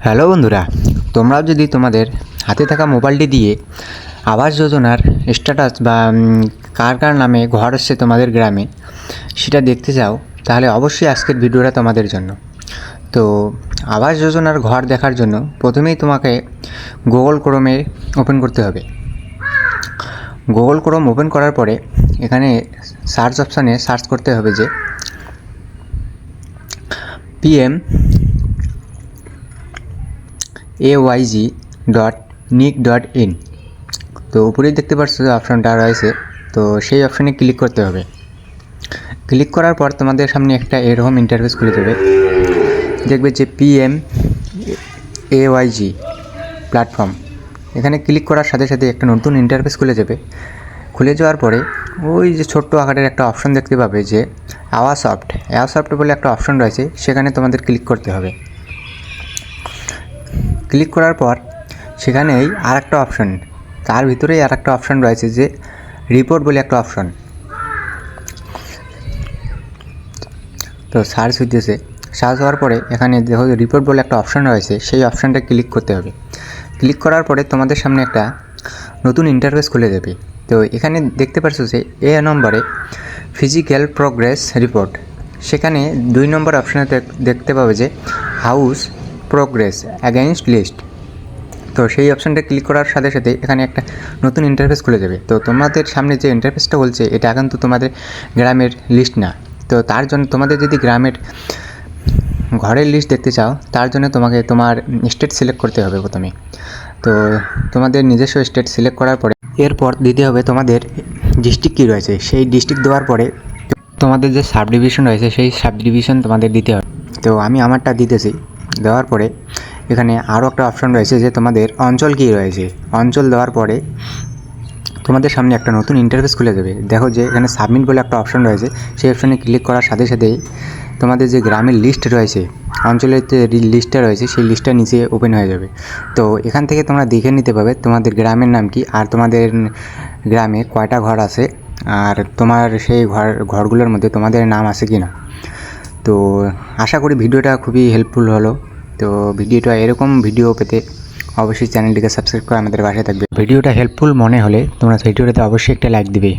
Hello বন্ধুরা, তোমরাও যদি তোমাদের হাতে থাকা মোবাইলটি দিয়ে আবাস যোজনার স্ট্যাটাস বা কার কার নামে ঘর এসছে তোমাদের গ্রামে সেটা দেখতে চাও, তাহলে অবশ্যই আজকের ভিডিওটা তোমাদের জন্য। তো আবাস যোজনার ঘর দেখার জন্য প্রথমেই তোমাকে গুগল ক্রোমে ওপেন করতে হবে। গুগল ক্রোম ওপেন করার পরে এখানে সার্চ অপশানে সার্চ করতে হবে যে PMAYG.nic.in। তো উপরেই দেখতে পাচ্ছ যে অপশানটা রয়েছে, তো সেই অপশানে ক্লিক করতে হবে। ক্লিক করার পর তোমাদের সামনে একটা এরকম ইন্টারফেস খুলে দেবে, দেখবে যে PMAYG প্ল্যাটফর্ম। এখানে ক্লিক করার সাথে সাথে একটা নতুন ইন্টারফেস খুলে যাবে। খুলে যাওয়ার পরে ওই যে ছোট্ট আকারের একটা অপশান দেখতে পাবে যে অ্যাওয়াসফট বলে একটা অপশান রয়েছে, সেখানে তোমাদের ক্লিক করতে হবে। ক্লিক করার পর সেখানেই আর একটা অপশান, তার ভিতরেই আর একটা অপশান রয়েছে যে রিপোর্ট বলে একটা অপশান। তো সার্চ হইতেছে, সার্চ হওয়ার পরে এখানে দেখো রিপোর্ট বলে একটা অপশান রয়েছে, সেই অপশানটা ক্লিক করতে হবে। ক্লিক করার পরে তোমাদের সামনে একটা নতুন ইন্টারফেস খুলে দেবে। তো এখানে দেখতে পাচ্ছ যে এ নম্বরে ফিজিক্যাল প্রোগ্রেস রিপোর্ট, সেখানে 2 নম্বর অপশানে দেখতে পাবে যে হাউস প্রোগ্রেস অ্যাগেইনস্ট লিস্ট। তো সেই অপশানটা ক্লিক করার সাথে সাথে এখানে একটা নতুন ইন্টারফেস খুলে যাবে। তো তোমাদের সামনে যে ইন্টারফেসটা বলছে এটা কিন্তু তোমাদের গ্রামের লিস্ট না। তো তার জন্য তোমাদের যদি গ্রামের ঘরের লিস্ট দেখতে চাও, তার জন্য তোমাকে তোমার স্টেট সিলেক্ট করতে হবে প্রথমে। তো তোমাদের নিজস্ব স্টেট সিলেক্ট করার পরে এরপর দিতে হবে তোমাদের ডিস্ট্রিক্ট কী রয়েছে, সেই ডিস্ট্রিক্ট দেওয়ার পরে তোমাদের যে সাব ডিভিশন রয়েছে সেই সাব ডিভিশন তোমাদের দিতে হবে। তো আমি আমারটা দিতেছি। দেওয়ার পরে এখানে আরও একটা অপশান রয়েছে যে তোমাদের অঞ্চল কী রয়েছে। অঞ্চল দেওয়ার পরে তোমাদের সামনে একটা নতুন ইন্টারফেস খুলে যাবে। দেখো যে এখানে সাবমিট বলে একটা অপশান রয়েছে, সেই অপশানে ক্লিক করার সাথে সাথেই তোমাদের যে গ্রামের লিস্ট রয়েছে, অঞ্চলের যে লিস্টটা রয়েছে সেই লিস্টটা নিচে ওপেন হয়ে যাবে। তো এখান থেকে তোমরা দেখে নিতে পারবে তোমাদের গ্রামের নাম কি, আর তোমাদের গ্রামে কয়টা ঘর আছে, আর তোমার সেই ঘরগুলোর মধ্যে তোমাদের নাম আছে কি না। তো আশা করি ভিডিওটা খুবই হেল্পফুল হলো। তো ভিডিওটা এরকম ভিডিও পেতে অবশ্যই চ্যানেলটিকে সাবস্ক্রাইব করে আমাদের পাশে থাকবে। ভিডিওটা হেল্পফুল মনে হলে তোমরা ভিডিওটাতে অবশ্যই একটা লাইক দিবে।